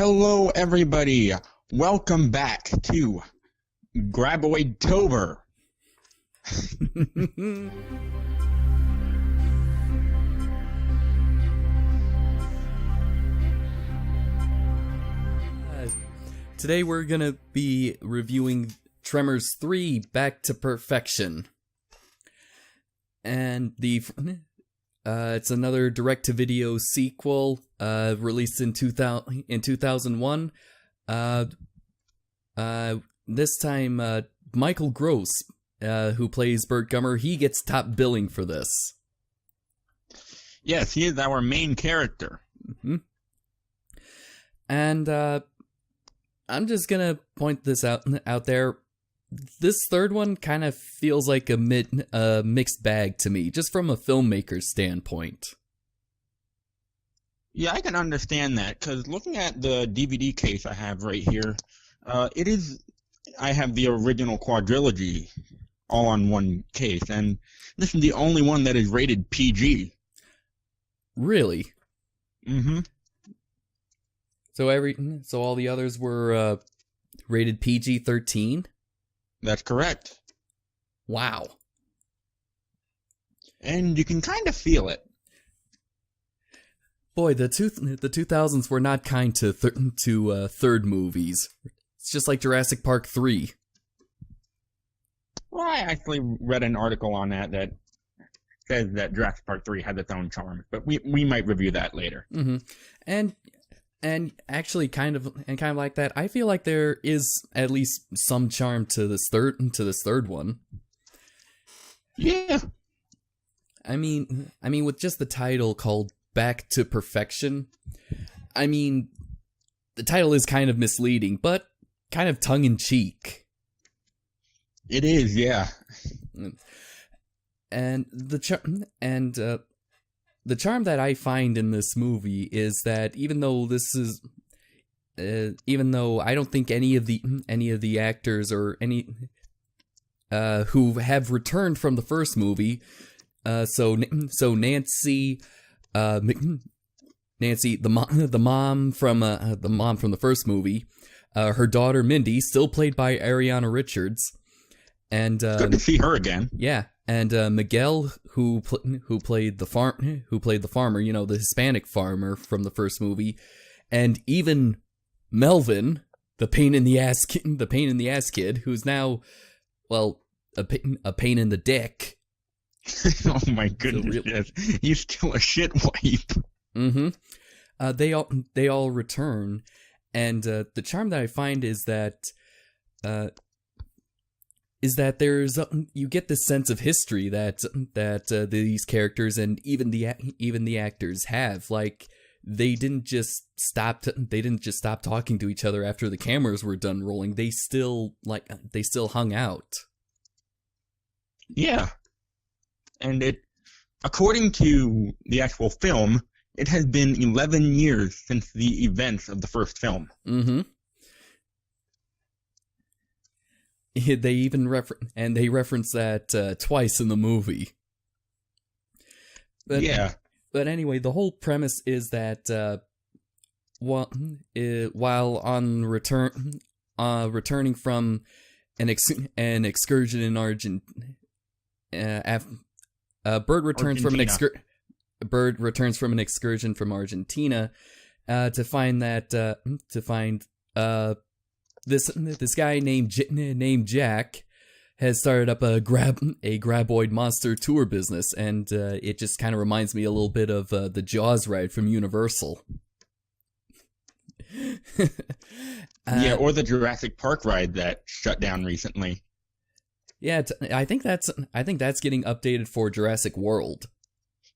Hello, everybody. Welcome back to Graboid-tober. Today we're gonna be reviewing Tremors 3 Back to Perfection. And it's another direct-to-video sequel, released in 2001. This time, Michael Gross, who plays Burt Gummer, he gets top billing for this. Yes, he is our main character. Mm-hmm. And, I'm just gonna point this out there. This third one kind of feels like a mixed bag to me, just from a filmmaker's standpoint. Yeah, I can understand that, because looking at the DVD case I have right here, I have the original quadrilogy all on one case, and this is the only one that is rated PG. Really? Mm-hmm. So all the others were rated PG-13? That's correct. Wow. And you can kind of feel it. Boy, the 2000s were not kind to third movies. It's just like Jurassic Park 3. Well, I actually read an article on that says that Jurassic Park 3 has its own charm, but we might review that later. Mm-hmm. And actually, kind of like that, I feel like there is at least some charm to this third one. Yeah. I mean, with just the title called Back to Perfection, I mean, the title is kind of misleading, but kind of tongue-in-cheek. It is, yeah. And the charm that I find in this movie is that even though I don't think any of the actors or any who have returned from the first movie, so Nancy, the mom from the first movie, her daughter Mindy, still played by Ariana Richards, and good to see her again. Yeah. And Miguel, who played the farmer, you know, the Hispanic farmer from the first movie, and even Melvin, the pain in the ass kid, who's now, well, a pain in the dick. Oh my goodness! Yes, he's still a shit wipe. Mm-hmm. They all return, and the charm that I find is that there's you get this sense of history that these characters and even the actors have. Like, they didn't just stop talking to each other after the cameras were done rolling. They still hung out. Yeah. And according to the actual film, it has been 11 years since the events of the first film. Mm-hmm. They even reference that twice in the movie. Yeah. But anyway, the whole premise is that while on returning from an excursion in Argentina, Bird returns from an excursion from Argentina to find this guy named Jack has started up a graboid monster tour business, and it just kind of reminds me a little bit of the Jaws ride from Universal. Yeah, or the Jurassic Park ride that shut down recently. Yeah, I think that's getting updated for Jurassic World.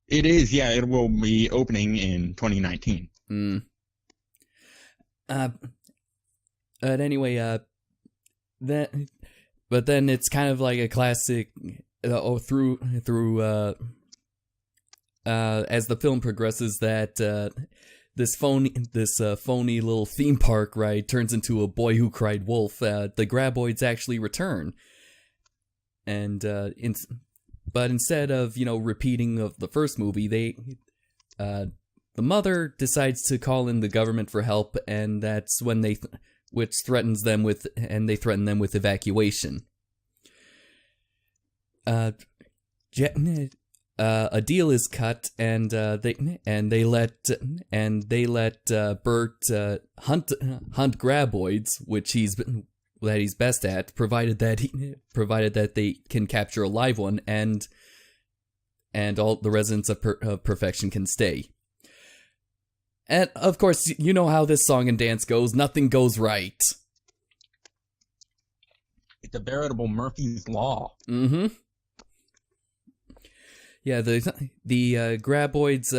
It is, yeah. It will be opening in 2019. But anyway, but then it's kind of like a classic. Through as the film progresses, that this phony little theme park ride turns into a Boy Who Cried Wolf. The graboids actually return, and but instead of repeating of the first movie, the mother decides to call in the government for help, and that's when they threaten them with evacuation. A deal is cut, and they let Bert hunt graboids, which he's best at, provided that they can capture a live one, and all the residents of Perfection can stay. And of course, you know how this song and dance goes. Nothing goes right. It's a veritable Murphy's Law. Mm-hmm. Yeah, the graboids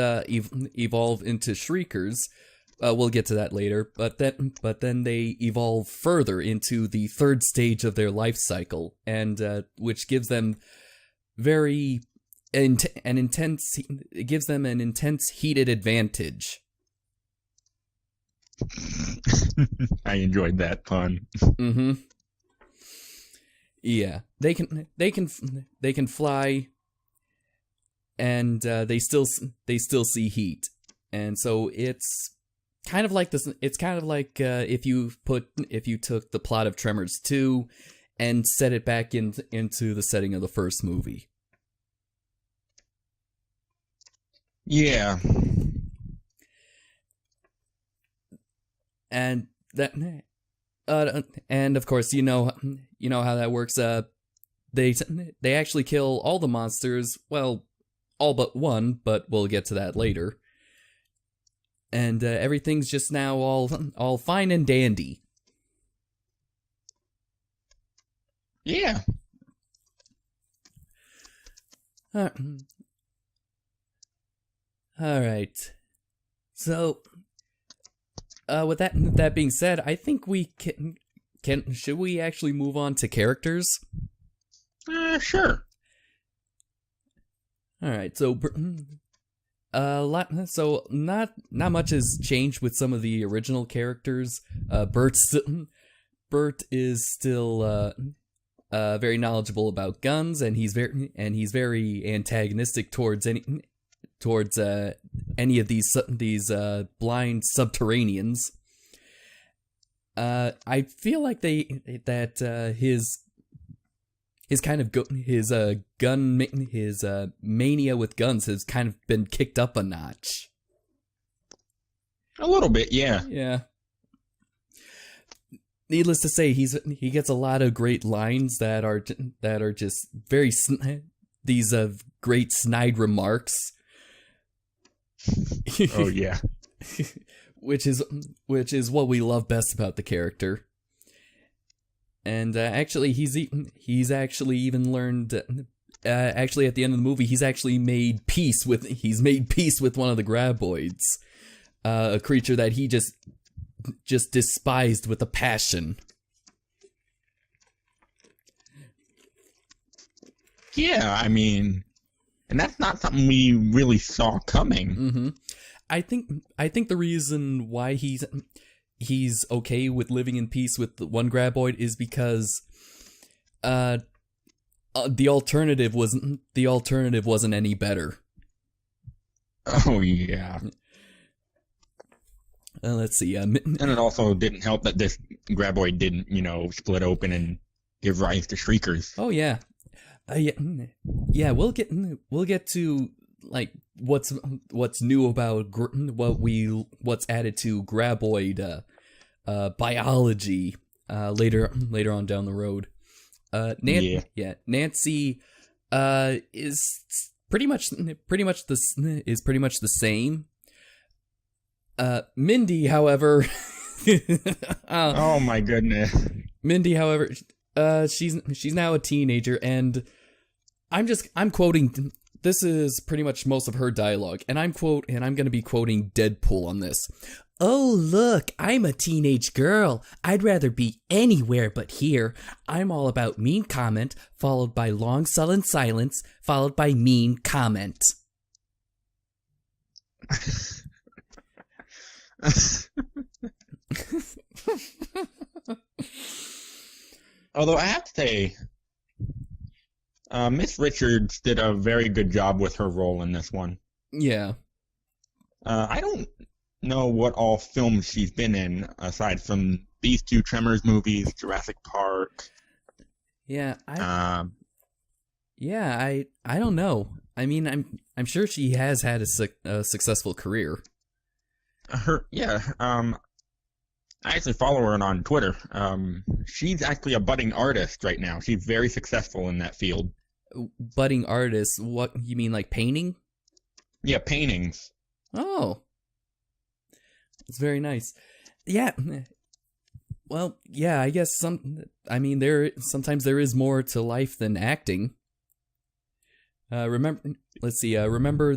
evolve into shriekers. We'll get to that later, but then they evolve further into the third stage of their life cycle, and which gives them an intense heated advantage. I enjoyed that pun. Mm-hmm. Yeah, they can fly, and they still see heat, and so it's kind of like this. It's kind of like if you took the plot of Tremors 2 and set it back into the setting of the first movie. Yeah. And that, and of course, you know how that works. They actually kill all the monsters. Well, all but one, but we'll get to that later. And everything's just now all fine and dandy. Yeah. All right. So, with that being said, I think we should we actually move on to characters? Sure. All right. So, not much has changed with some of the original characters. Bert is still very knowledgeable about guns, and he's very antagonistic towards any of these blind subterraneans. I feel like his mania with guns has kind of been kicked up a notch. A little bit, yeah. Yeah. Needless to say, he gets a lot of great lines that are just very these great snide remarks. Oh yeah. which is what we love best about the character. And actually, he's actually even learned. Actually, at the end of the movie, he's made peace with one of the graboids, a creature that he just despised with a passion. Yeah, I mean, and that's not something we really saw coming. Mm-hmm. I think the reason why he's okay with living in peace with the one graboid is because the alternative wasn't any better. Oh yeah. Let's see. And it also didn't help that this graboid didn't, split open and give rise to shriekers. Oh yeah. Yeah. We'll get to like what's new about what's added to graboid biology later on down the road. Nancy is pretty much the same. Mindy, however, oh my goodness. Mindy, however, she's now a teenager, and I'm quoting. This is pretty much most of her dialogue, and I'm going to be quoting Deadpool on this. Oh, look, I'm a teenage girl. I'd rather be anywhere but here. I'm all about mean comment, followed by long sullen silence, followed by mean comment. Although I have to say, Miss Richards did a very good job with her role in this one. Yeah. I don't know what all films she's been in aside from these two Tremors movies, Jurassic Park. Yeah, Um, I don't know. I mean, I'm sure she has had a successful career. I actually follow her on Twitter. She's actually a budding artist right now. She's very successful in that field. Budding artist, what you mean, like painting? Yeah, paintings. Oh, it's very nice. Yeah. Well, yeah, I guess sometimes there is more to life than acting. Let's see. Remember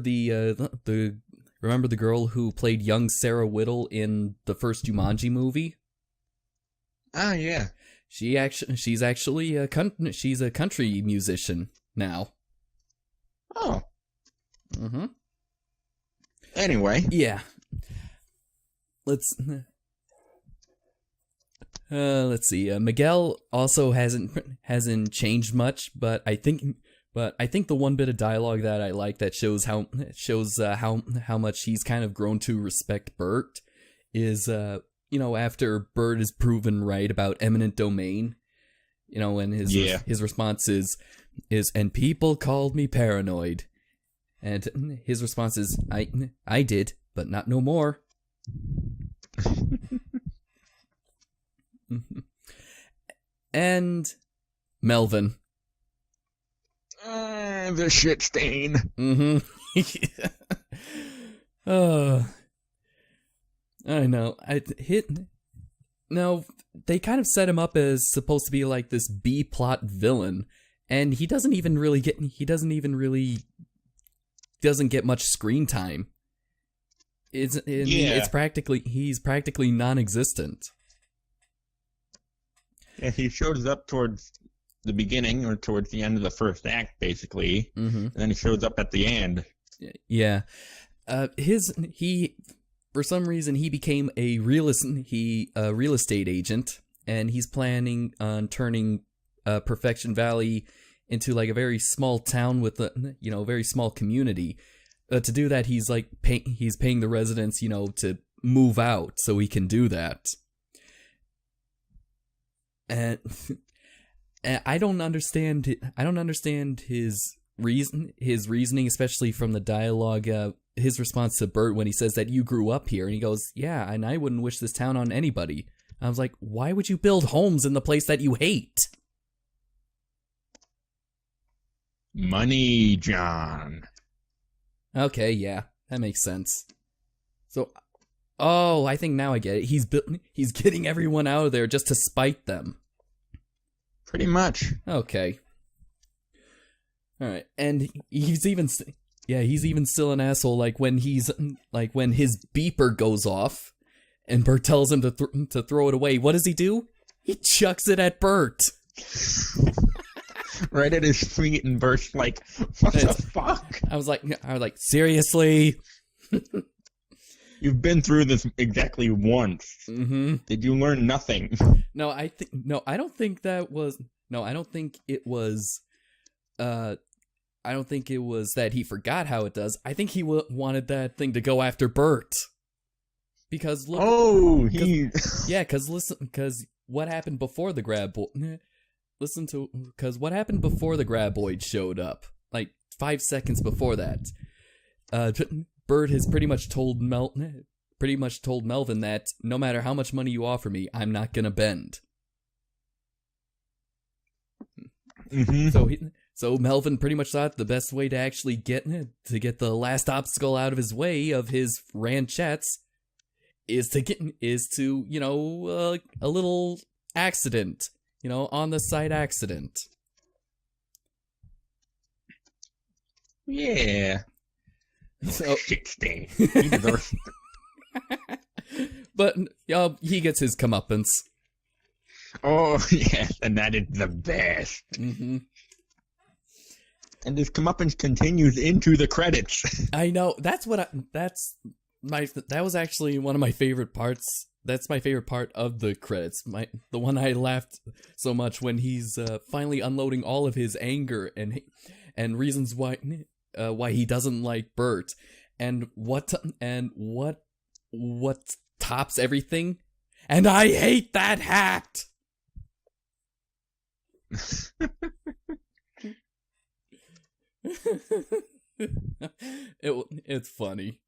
remember the girl who played young Sarah Whittle in the first Jumanji movie? Ah, yeah. She's actually she's a country musician now. Oh. Mm-hmm. Anyway. Yeah. Let's see. Miguel also hasn't changed much, but I think the one bit of dialogue that I like that shows how much he's kind of grown to respect Bert is after Bert is proven right about eminent domain, and his response is and people called me paranoid, and his response is I did, but not no more. And Melvin. The shit stain. Mm-hmm. I know. No, they kind of set him up as supposed to be like this B plot villain, and he doesn't get much screen time. He's practically non-existent. Yeah, he shows up towards the beginning or towards the end of the first act, basically, and then he shows up at the end. Yeah, for some reason he became a real estate agent, and he's planning on turning Perfection Valley into like a very small town with a very small community. To do that, he's paying the residents to move out so he can do that. And I don't understand his reasoning, especially from the dialogue. His response to Bert when he says that you grew up here, and he goes, "Yeah, and I wouldn't wish this town on anybody." I was like, "Why would you build homes in the place that you hate?" Money, John. Okay, yeah, that makes sense. So, I think now I get it. He's getting everyone out of there just to spite them. Pretty much. Okay. All right, and he's even still an asshole. Like when his beeper goes off, and Bert tells him to throw it away. What does he do? He chucks it at Bert. Right at his feet, and Bert's like, "What the fuck?" I was like, seriously? You've been through this exactly once. Mm-hmm. Did you learn nothing? I don't think it was that he forgot how it does. I think he wanted that thing to go after Bert. Because look. Oh, because what happened before the graboid? Because what happened before the graboid showed up? Like 5 seconds before that, Bert has pretty much told Melvin that no matter how much money you offer me, I'm not gonna bend. Mm-hmm. So Melvin pretty much thought the best way to actually get the last obstacle out of his way of his ranchettes is to a little accident, on the site accident. Yeah. So shit stain. But he gets his comeuppance. Oh yes, and that is the best. Mm-hmm. And his comeuppance continues into the credits. I know. That was actually one of my favorite parts. That's my favorite part of the credits. The one I laughed so much when he's finally unloading all of his anger and reasons why he doesn't like Bert, And what tops everything? And I hate that hat. It's funny.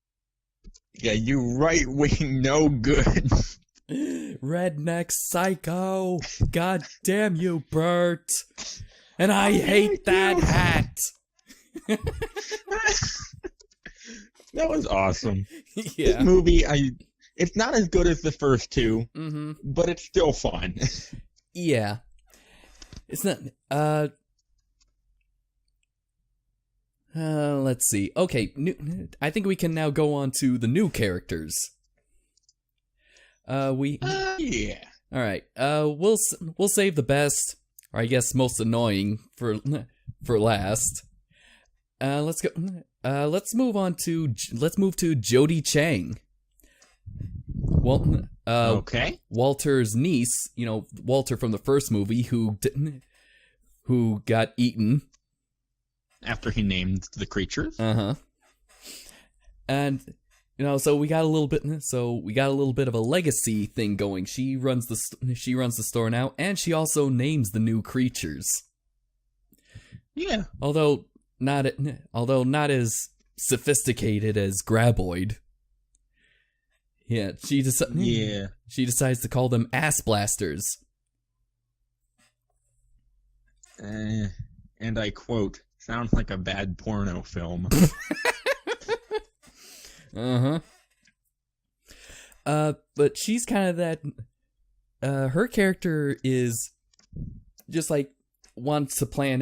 Yeah, you right-wing no good. Redneck psycho. God damn you, Bert. And I hate that hat. That was awesome. Yeah. This movie, it's not as good as the first two, Mm-hmm. but it's still fun. Yeah. It's not, let's see. Okay, I think we can now go on to the new characters. Yeah. All right. We'll save the best, or I guess most annoying for last. Let's go. Let's move to Jodie Chang. Well, Okay. Walter's niece. You know, Walter from the first movie, who got eaten. After he named the creatures. Uh-huh. And so we got a little bit of a legacy thing going. She runs the store now, and she also names the new creatures. Yeah. Although not as sophisticated as Graboid. Yeah, she decides to call them ass blasters. And I quote, "Sounds like a bad porno film." Uh-huh. But she's kind of that, her character is just like plans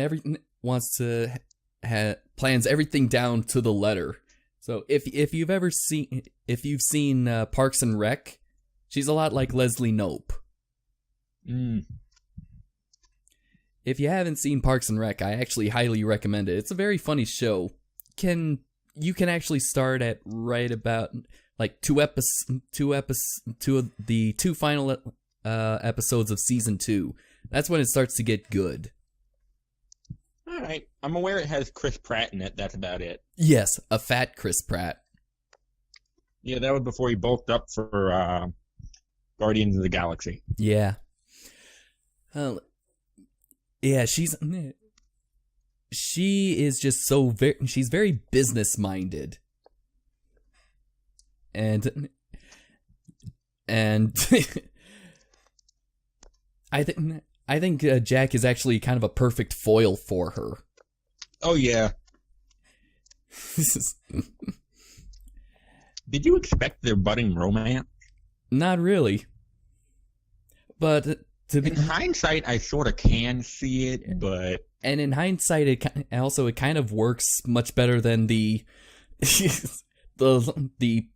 everything down to the letter. So if you've seen Parks and Rec, she's a lot like Leslie Knope. If you haven't seen Parks and Rec, I actually highly recommend it. It's a very funny show. You can actually start at right about like two of the two final episodes of season 2. That's when it starts to get good. All right. I'm aware it has Chris Pratt in it. That's about it. Yes, a fat Chris Pratt. Yeah, that was before he bulked up for Guardians of the Galaxy. Yeah. Yeah, she is just she's very business minded. And I think Jack is actually kind of a perfect foil for her. Oh yeah. Did you expect their budding romance? Not really. But in hindsight, I sort of can see it, but... And in hindsight, it kind of works much better than the the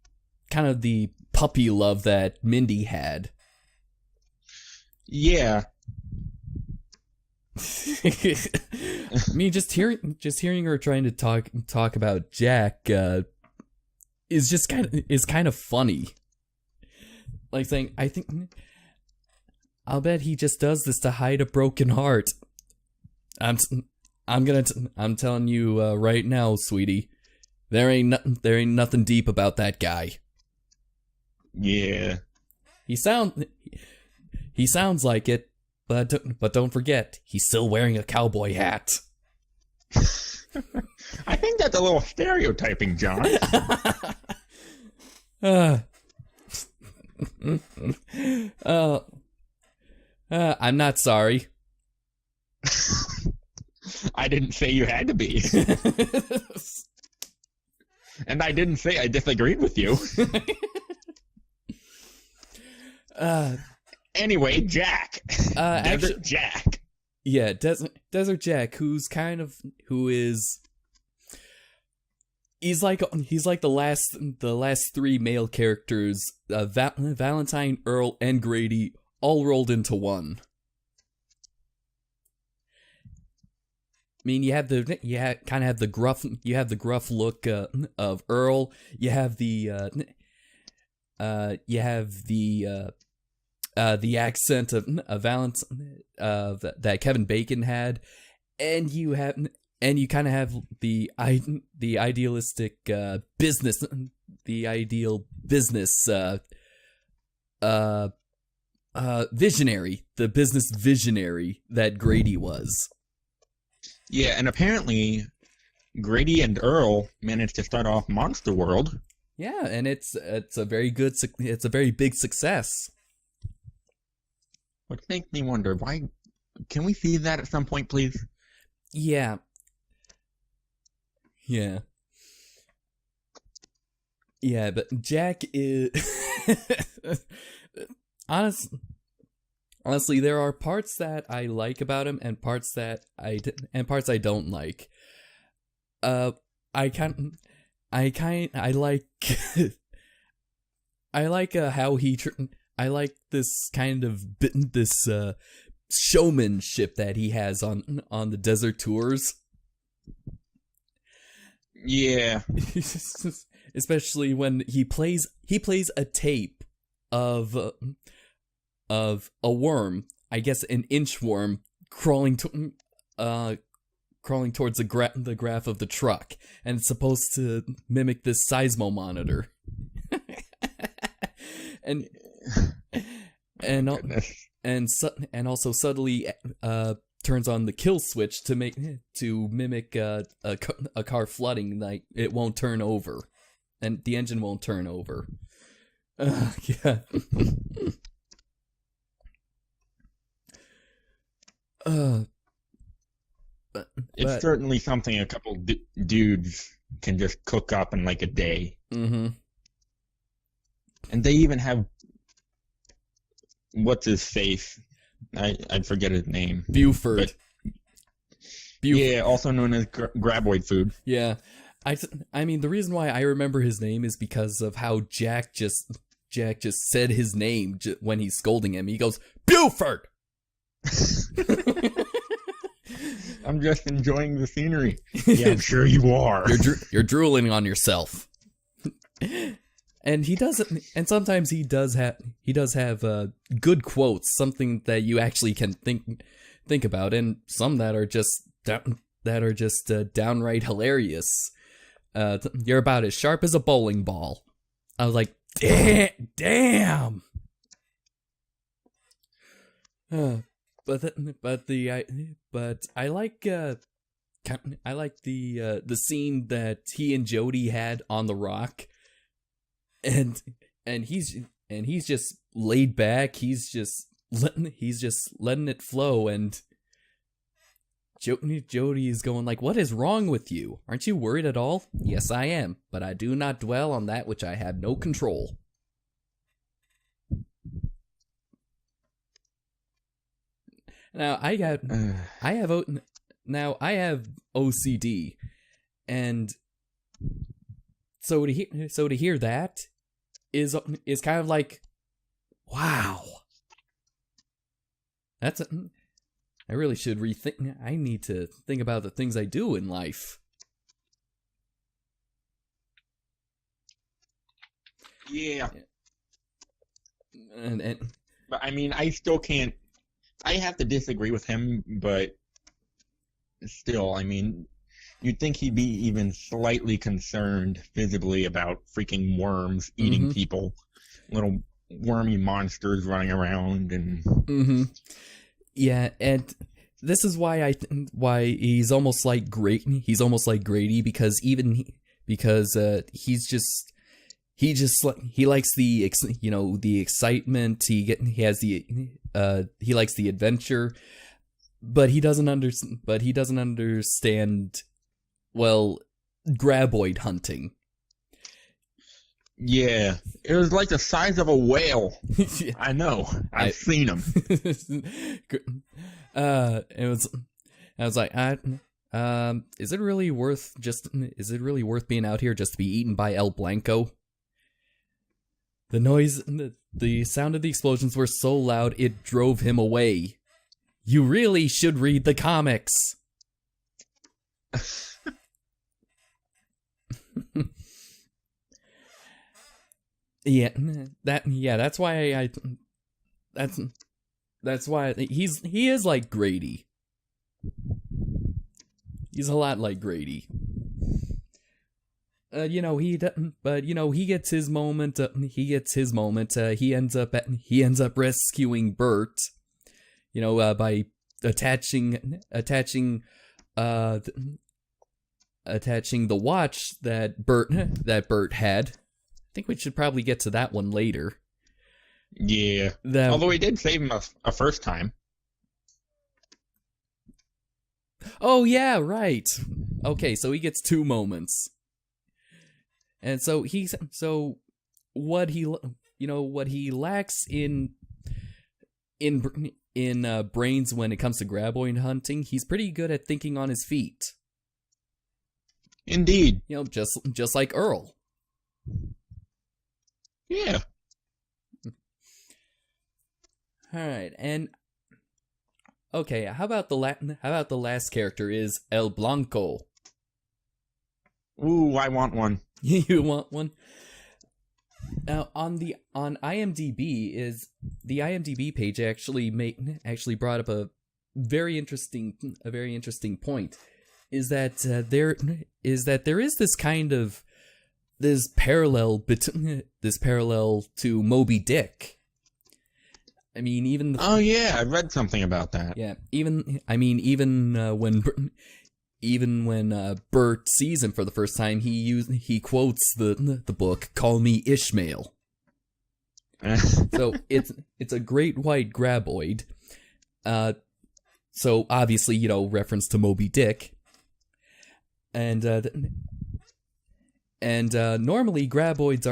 kind of the puppy love that Mindy had. Yeah. I mean, just hearing her trying to talk about Jack is kind of funny. Like saying, I'll bet he just does this to hide a broken heart. I'm telling you right now, sweetie, there ain't nothing deep about that guy. Yeah. He sounds like it, but don't forget, he's still wearing a cowboy hat. I think that's a little stereotyping, John. I'm not sorry. I didn't say you had to be. And I didn't say I disagreed with you. Anyway, Jack. Desert Jack. Yeah, Desert Jack, he's like the last 3 male characters, Valentine, Earl, and Grady, all rolled into one. I mean, you kind of have the gruff look of Earl. You have the accent of Valentine that Kevin Bacon had, and you and you kind of have the idealistic business, the ideal business visionary, the business visionary that Grady was. Yeah, and apparently Grady and Earl managed to start off Monster World. Yeah, and it's a very big success. Which makes me wonder, why can we see that at some point, please? Yeah. Yeah. Yeah, but Jack is honestly, there are parts that I like about him and parts that I don't like. I like I like how I like this kind of this showmanship that he has on the desert tours. Yeah. Especially when he plays a tape of a worm, I guess an inchworm, crawling towards the graph of the truck, and it's supposed to mimic this seismo monitor. and also subtly turns on the kill switch to mimic a car flooding, like it won't turn over, and the engine won't turn over. Yeah. It's certainly something a couple dudes can just cook up in like a day. Mm-hmm. And they even have, what's his face? I forget his name. Buford. Yeah, also known as Graboid Food. Yeah. I mean, the reason why I remember his name is because of how Jack just said his name when he's scolding him. He goes, Buford! I'm just enjoying the scenery. Yeah, I'm sure you are. You're drooling on yourself. And he doesn't. And sometimes he does have good quotes, something that you actually can think about, and some that are just downright hilarious. You're about as sharp as a bowling ball. I was like, damn. But I like the scene that he and Jody had on the rock, and he's just laid back. He's just letting it flow, and Jody is going like, "What is wrong with you? Aren't you worried at all?" "Yes, I am, but I do not dwell on that which I have no control." Now I have OCD, and so to hear that is kind of like, wow. I really should rethink. I need to think about the things I do in life. Yeah. But I mean, I still can't. I have to disagree with him, but still, I mean, you'd think he'd be even slightly concerned visibly about freaking worms eating people, little wormy monsters running around, and yeah, and this is why he's almost like He's almost like Grady, because he likes the excitement. He likes the adventure, but he doesn't understand, well, graboid hunting. Yeah, it was like the size of a whale. I know, I've seen them. I was like, is it really worth being out here just to be eaten by El Blanco? The noise, the sound of the explosions were so loud it drove him away. You really should read the comics. That's why he is like Grady. He's a lot like Grady. He gets his moment. He ends up rescuing Bert. By attaching the watch that Bert had. I think we should probably get to that one later. Yeah. Although he did save him a first time. Oh yeah, right. Okay, so he gets 2 moments. And so what he lacks in brains when it comes to graboid hunting, he's pretty good at thinking on his feet. Indeed. Just like Earl. Yeah. All right, and okay, how about the last character is El Blanco? Ooh, I want one. You want one? Now on IMDb the IMDb page actually brought up a very interesting point. Is that there is this kind of this parallel to Moby Dick. I mean, even oh yeah, I read something about that. Yeah, even when Bert sees him for the first time, he quotes the book "Call Me Ishmael." So it's a great white graboid. So obviously, reference to Moby Dick. And normally graboids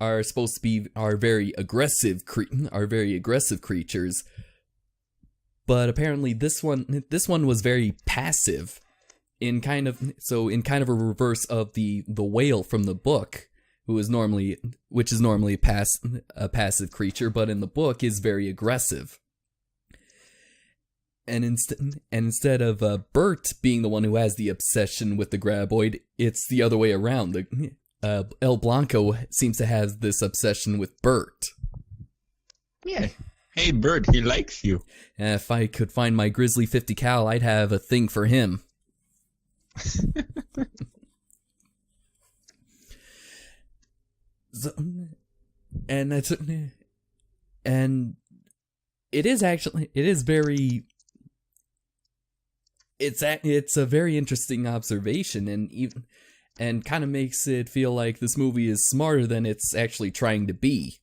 are supposed to be very aggressive creatures, but apparently this one was very passive, in kind of a reverse of the whale from the book, which is normally a passive creature, but in the book is very aggressive. And instead of Bert being the one who has the obsession with the graboid, it's the other way around. El Blanco seems to have this obsession with Bert. Yeah. Hey, Bert, he likes you. If I could find my Grizzly 50 cal, I'd have a thing for him. And it is very. It's a very interesting observation, and kind of makes it feel like this movie is smarter than it's actually trying to be.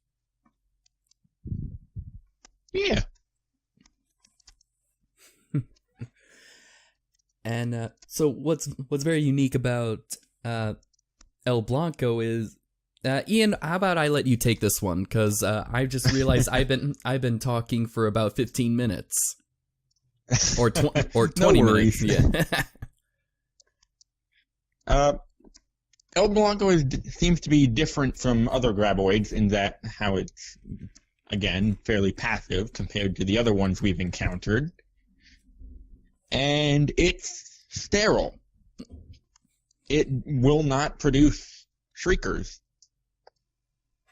Yeah. And so what's very unique about El Blanco is, Ian, how about I let you take this one, because I just realized I've been talking for about 15 minutes. Or 20 minutes, yeah. El Blanco seems to be different from other graboids in that how it's, again, fairly passive compared to the other ones we've encountered. And it's sterile. It will not produce shriekers.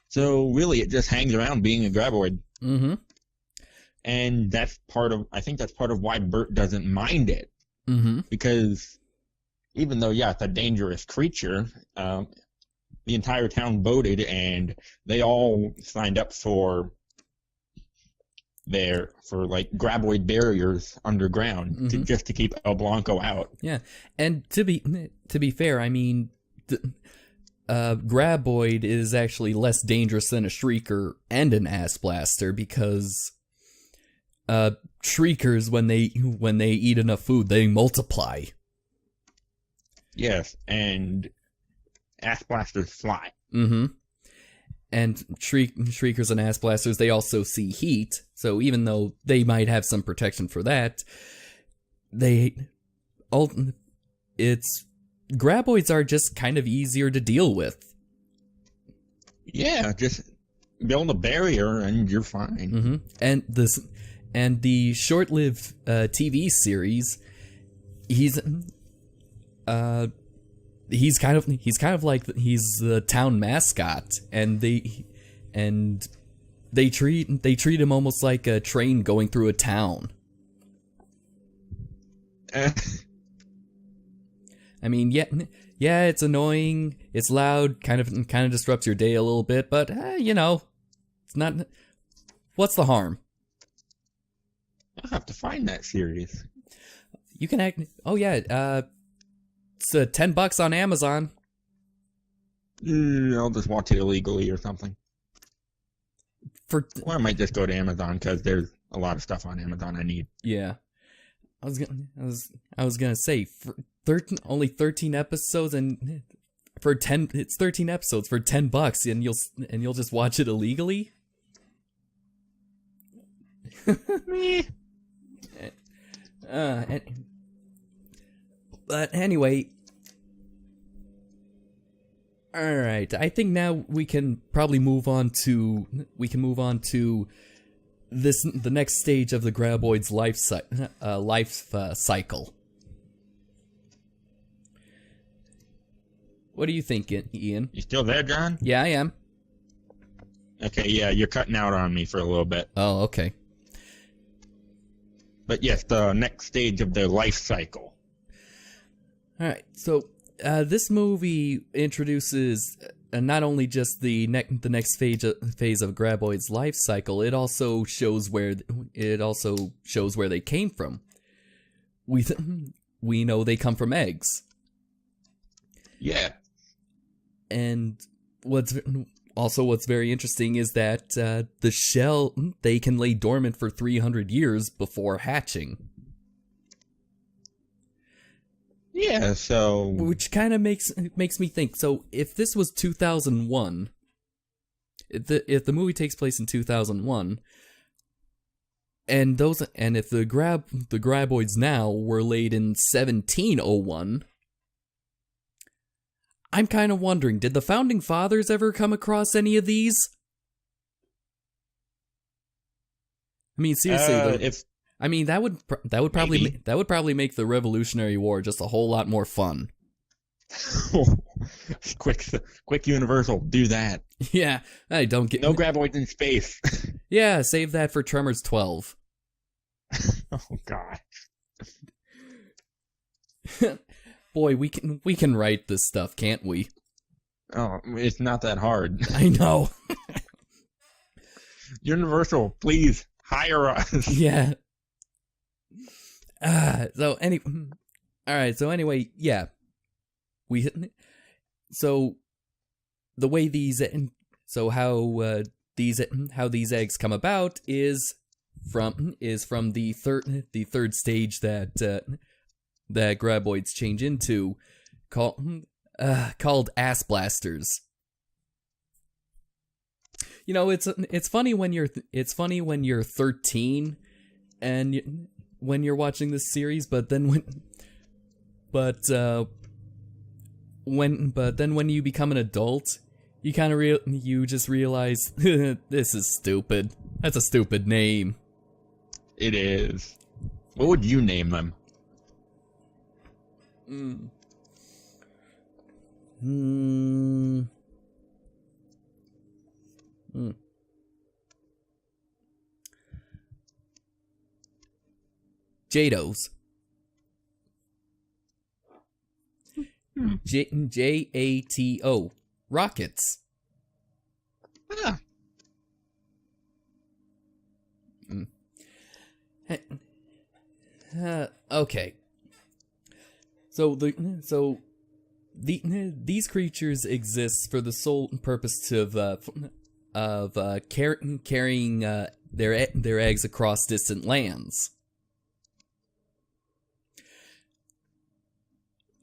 So really it just hangs around being a graboid. Mm-hmm. And I think that's part of why Bert doesn't mind it. Mm-hmm. Because even though, yeah, it's a dangerous creature, the entire town voted and they all signed up for graboid barriers underground just to keep El Blanco out. Yeah. And to be fair, I mean, graboid is actually less dangerous than a shrieker and an ass blaster, because shriekers, when they eat enough food, they multiply. Yes, and ass blasters fly. Mm-hmm. And shriekers and ass blasters, they also see heat, so even though they might have some protection for that, graboids are just kind of easier to deal with. Yeah, just build a barrier and you're fine. Mm-hmm. And the short-lived TV series, he's kind of like the town mascot, and they treat him almost like a train going through a town. I mean, yeah, it's annoying, it's loud, kind of disrupts your day a little bit, but you know, it's not. What's the harm? I'll have to find that series. You can act. Oh yeah, it's $10 on Amazon. I'll just watch it illegally or something. Or I might just go to Amazon because there's a lot of stuff on Amazon I need. Yeah, I was gonna say only 13 episodes and it's 13 episodes for $10 and you'll just watch it illegally. But anyway, all right. I think now we can probably move on to the next stage of the Graboid's life cycle. What do you think, Ian? You still there, John? Yeah, I am. Okay, yeah, you're cutting out on me for a little bit. Oh, okay. But yes, the next stage of their life cycle. All right, so this movie introduces not only just the next phase of Graboid's life cycle, it also shows where they came from. We know they come from eggs. Yeah. And what's very interesting is that the shell, they can lay dormant for 300 years before hatching. Yeah, so... Which kind of makes me think, so if this was 2001, if the movie takes place in 2001, and if the Graboids now were laid in 1701, I'm kind of wondering, did the Founding Fathers ever come across any of these? I mean, seriously, that would probably make the Revolutionary War just a whole lot more fun. quick Universal, do that. Yeah, I don't get no Graboids in space. Yeah, save that for Tremors 12. Oh God. Boy, we can write this stuff, can't we? Oh, it's not that hard. I know. Universal, please hire us. Yeah. All right. So anyway, yeah. How these eggs come about is from the third stage that Graboids change into, called ass blasters. You know, it's funny when you're 13 and when you're watching this series, but then when you become an adult, you just realize this is stupid. That's a stupid name. It is. What would you name them? Jados. Jato. Rockets. Ah. Okay. These creatures exist for the sole purpose of carrying their eggs across distant lands.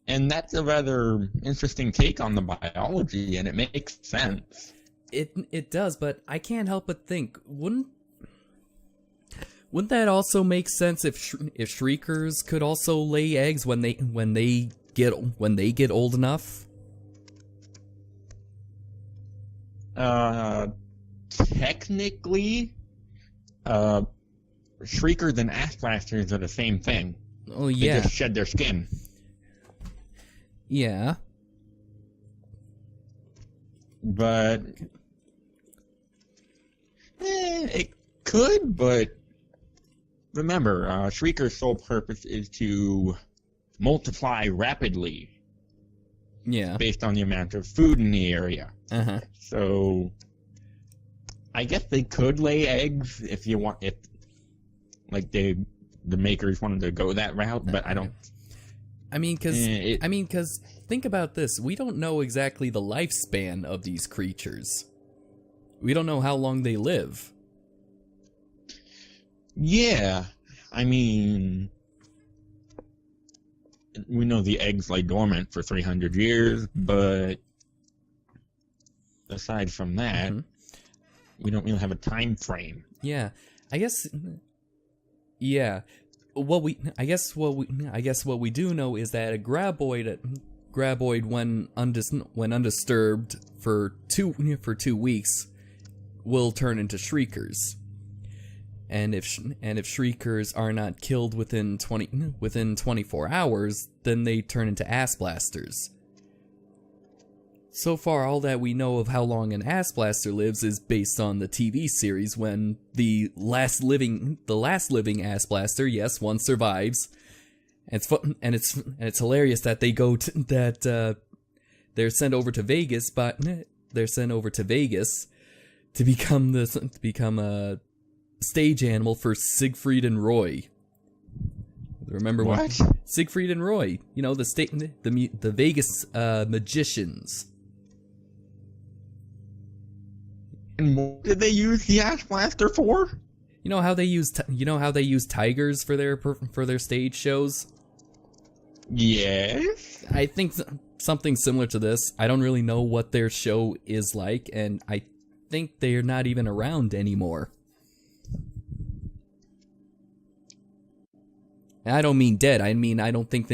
And that's a rather interesting take on the biology, and it makes sense. It does, but I can't help but think, wouldn't that also make sense if shriekers could also lay eggs when they get old enough? Technically, shriekers and ass blasters are the same thing. Oh yeah. They just shed their skin. Yeah. But it could, but remember, Shrieker's sole purpose is to multiply rapidly Yeah. based on the amount of food in the area. Uh-huh. So I guess they could lay eggs if like the makers wanted to go that route, but I don't. I mean, because think about this. We don't know exactly the lifespan of these creatures. We don't know how long they live. Yeah, I mean, we know the eggs lay dormant for 300 years, but aside from that, we don't really have a time frame. Yeah, I guess. Yeah, what we do know is that a graboid when undisturbed for 2 weeks will turn into shriekers. And if shriekers are not killed within 24 hours, then they turn into ass blasters. So far, all that we know of how long an ass blaster lives is based on the TV series, when the last living ass blaster, yes, one survives. And it's hilarious that they're sent over to Vegas, to become a stage animal for Siegfried and Roy. Remember what? Siegfried and Roy, the Vegas magicians. And what did they use the ass blaster for? You know how they use tigers for their stage shows? Yes. I think something similar to this. I don't really know what their show is like, and I think they're not even around anymore. And I don't mean dead. I mean I don't think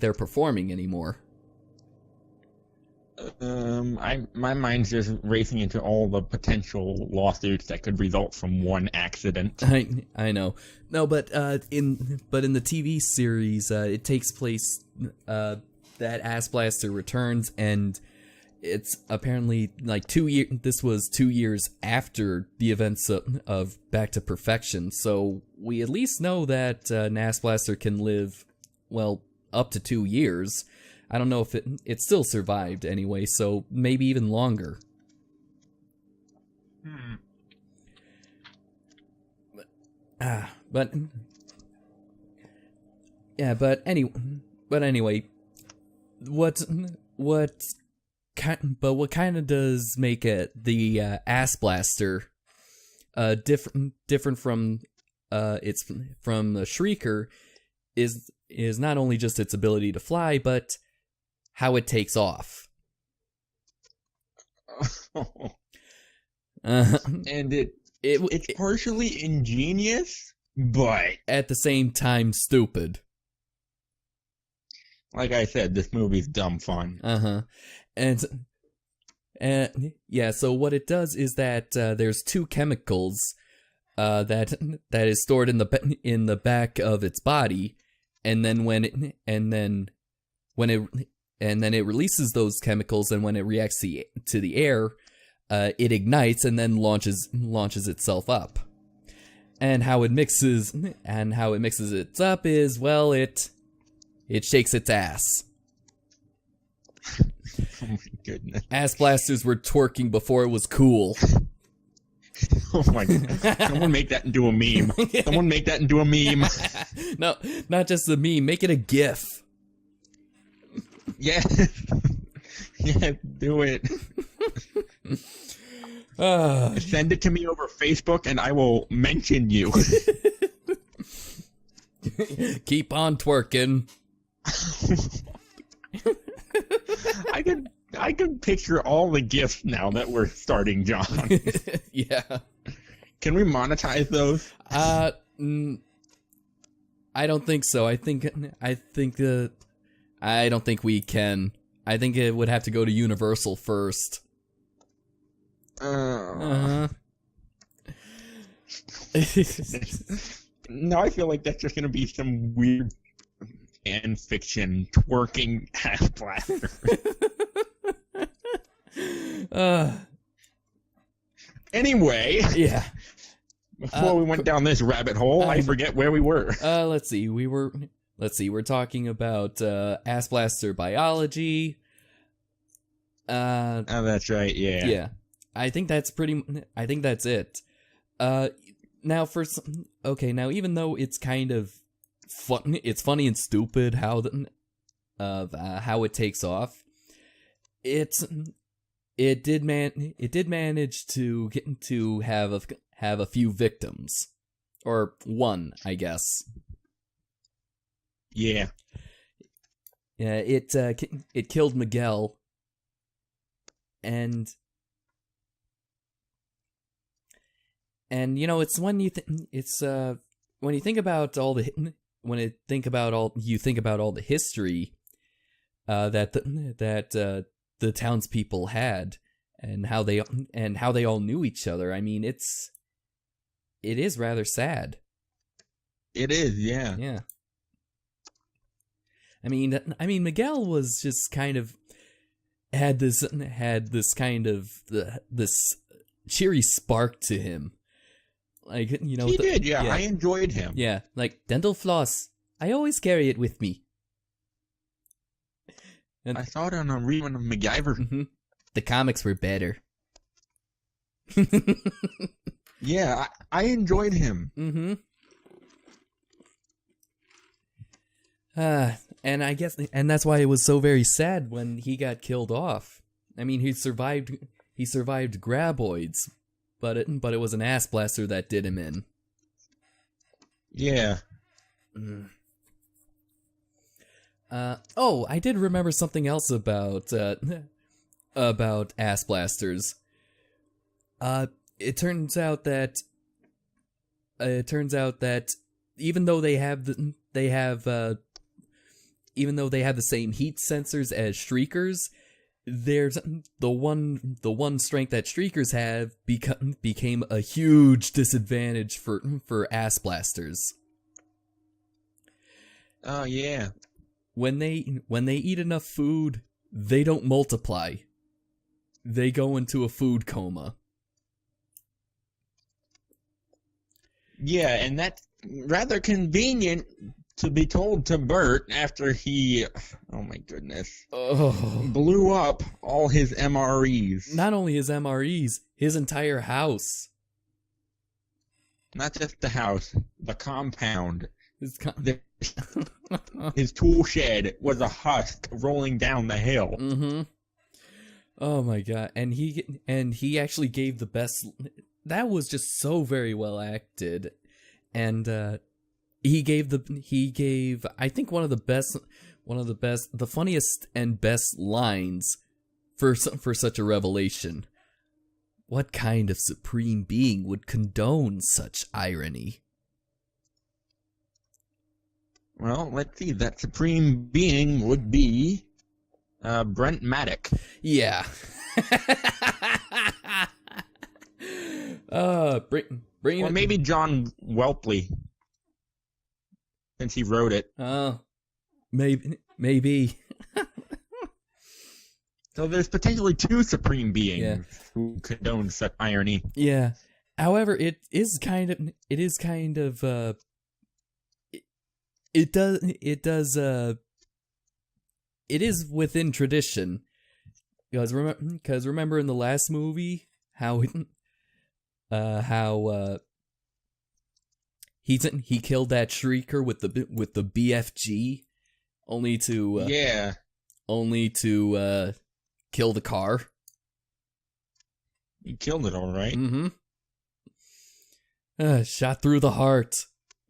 they're performing anymore. My mind's just racing into all the potential lawsuits that could result from one accident. I know. No, but in the TV series, it takes place. That ass blaster returns, and it's apparently like 2 years. This was 2 years after the events of Back to Perfection, so we at least know that an ass blaster can live, well, up to 2 years. I don't know if it still survived anyway, so maybe even longer. But anyway, what kind of does make it the ass blaster different from from the Shrieker is not only just its ability to fly, but how it takes off. And it's partially ingenious, but at the same time stupid. Like I said, this movie's dumb fun. And yeah, so what it does is that there's 2 chemicals that is stored in the back of its body, and then it releases those chemicals, and when it reacts to the air, it ignites and then launches itself up. And how it mixes it up is, well, it shakes its ass. Oh my goodness. Ass blasters were twerking before it was cool. Oh my god. Someone make that into a meme. Someone make that into a meme. No, not just a meme, make it a GIF. Yeah. Yeah, do it. Send it to me over Facebook and I will mention you. Keep on twerking. I can picture all the gifts now that we're starting, John. Yeah. Can we monetize those? I don't think so. I don't think we can. I think it would have to go to Universal first. No, I feel like that's just gonna be some weird fan fiction twerking ass blaster. Anyway, yeah. Before we went down this rabbit hole, I forget where we were. Let's see. We're talking about ass blaster biology, Oh, that's right. Yeah. Yeah. I think that's it. Now now even though it's kind of fun, it's funny and stupid how how it takes off. It did manage to get to have a few victims, or one, I guess. Yeah. Yeah, it killed Miguel, and it's when you when you think about all the history that the townspeople had, and how they all knew each other. I mean, it is rather sad. It is, yeah. Yeah. I mean, Miguel was just kind of had this kind of this cheery spark to him. Like, he did, yeah. I enjoyed him. Yeah, like dental floss. I always carry it with me. And I saw it on a rerun of MacGyver. Mm-hmm. The comics were better. Yeah, I enjoyed him. Mm-hmm. And I guess, and that's why it was so very sad when he got killed off. I mean, he survived graboids, but it was an ass blaster that did him in. Yeah. Mm. Oh, I did remember something else about ass blasters. It turns out that even though they have the same heat sensors as Shriekers, there's the one strength that Shriekers have became a huge disadvantage for ass blasters. Oh yeah. When they eat enough food, they don't multiply. They go into a food coma. Yeah, and that's rather convenient to be told to Bert after he, oh my goodness, blew up all his MREs. Not only his MREs, his entire house. Not just the house, the compound. His his tool shed was a husk rolling down the hill. Mm-hmm. Oh my god! And he actually gave the best. That was just so very well acted, and he gave I think one of the funniest and best lines for such a revelation. What kind of supreme being would condone such irony? Well, let's see. That supreme being would be Brent Maddock. Yeah. Bring or maybe John Welpley, since he wrote it. Maybe. So there's potentially two supreme beings who condone such irony. Yeah. However, it is kind of it is within tradition, because remember in the last movie how he killed that Shrieker with the BFG, only to kill the car. He killed it, all right. Mm-hmm. Shot through the heart,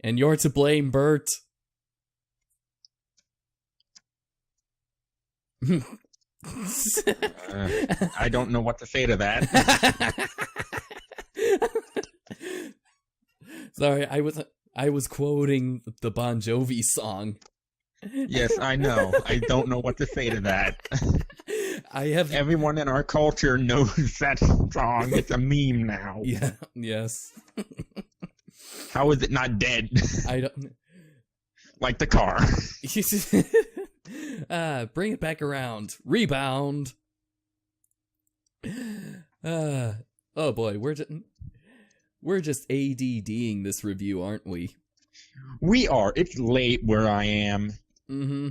and you're to blame, Bert. I don't know what to say to that. Sorry, I was quoting the Bon Jovi song. Yes, I know. I don't know what to say to that. Everyone in our culture knows that song. It's a meme now. Yeah. Yes. How is it not dead? I don't. Like the car. Bring it back around. Rebound. Oh boy, we're just ADDing this review, aren't we? We are. It's late where I am. Mm-hmm.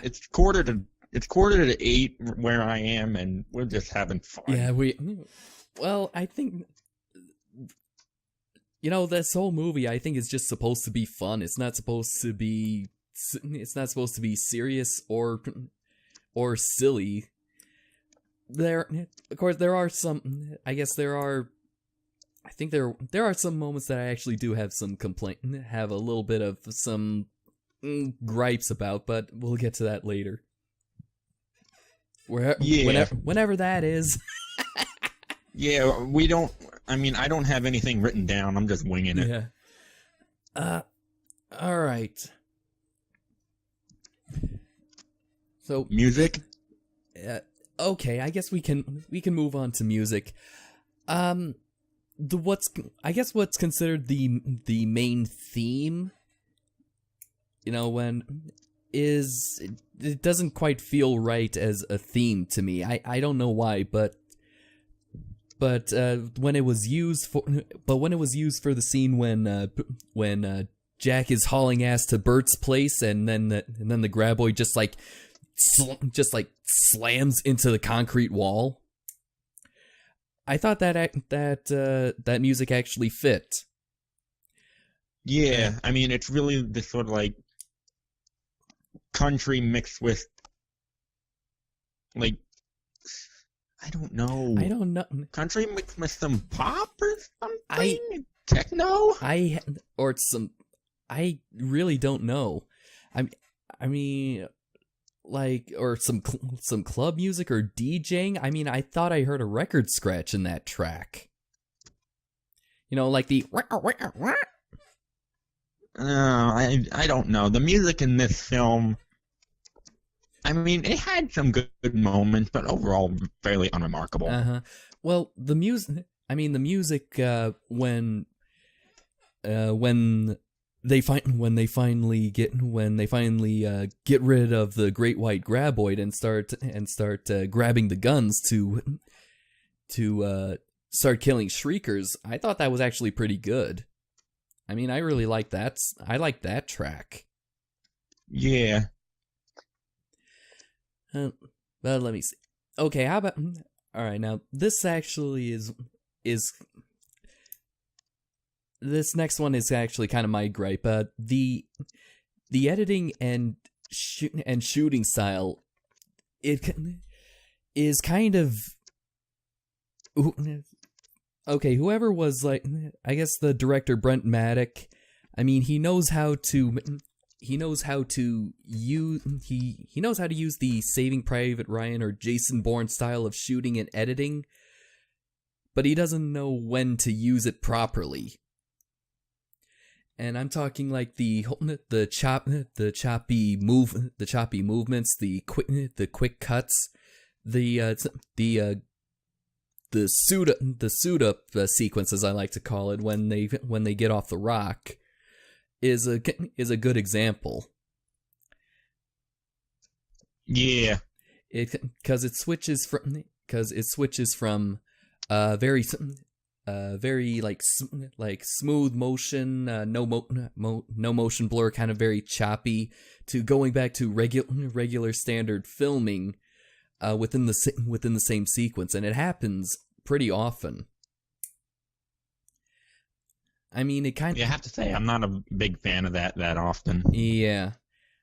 It's quarter to It's 7:45 where I am, and we're just having fun. Yeah, well, I think, this whole movie, I think, is just supposed to be fun. It's not supposed to be serious or silly. Of course, there are some. I guess there are. I think there are some moments that I actually do have have a little bit of some gripes about, but we'll get to that later. Whenever that is. Yeah, we don't. I mean, I don't have anything written down. I'm just winging it. Yeah. All right. So music. Okay, I guess we can move on to music. What's considered the main theme, it doesn't quite feel right as a theme to me. I don't know why, but when it was used for the scene when Jack is hauling ass to Bert's place, and then the graboid just slams into the concrete wall. I thought that music actually fit. Yeah, I mean, it's really this sort of like country mixed with like I don't know. Country mixed with some pop or something. Techno. I really don't know. I mean, like, or some club music or DJing. I mean, I thought I heard a record scratch in that track. Like the. I don't know. The music in this film, I mean, it had some good moments, but overall fairly unremarkable. Well, the music. I mean, the music when they finally get rid of the great white graboid and start grabbing the guns to start killing shriekers. I thought that was actually pretty good. I mean, I really like that. I like that track. Yeah. Well, let me see. Okay, how about? All right, now this actually is. This next one is actually kind of my gripe. The editing and shooting style, it is kind of okay. Whoever was I guess the director Brent Maddock. I mean, he knows how to use the Saving Private Ryan or Jason Bourne style of shooting and editing, but he doesn't know when to use it properly. And I'm talking like the choppy movements, the quick cuts, the suit up sequence, as I like to call it, when they get off the rock, is a good example. Yeah, because it switches from very like smooth motion, no motion blur, kind of very choppy, to going back to regular standard filming within the same sequence, and it happens pretty often. I mean, it kind of. You have to say I'm not a big fan of that often. Yeah,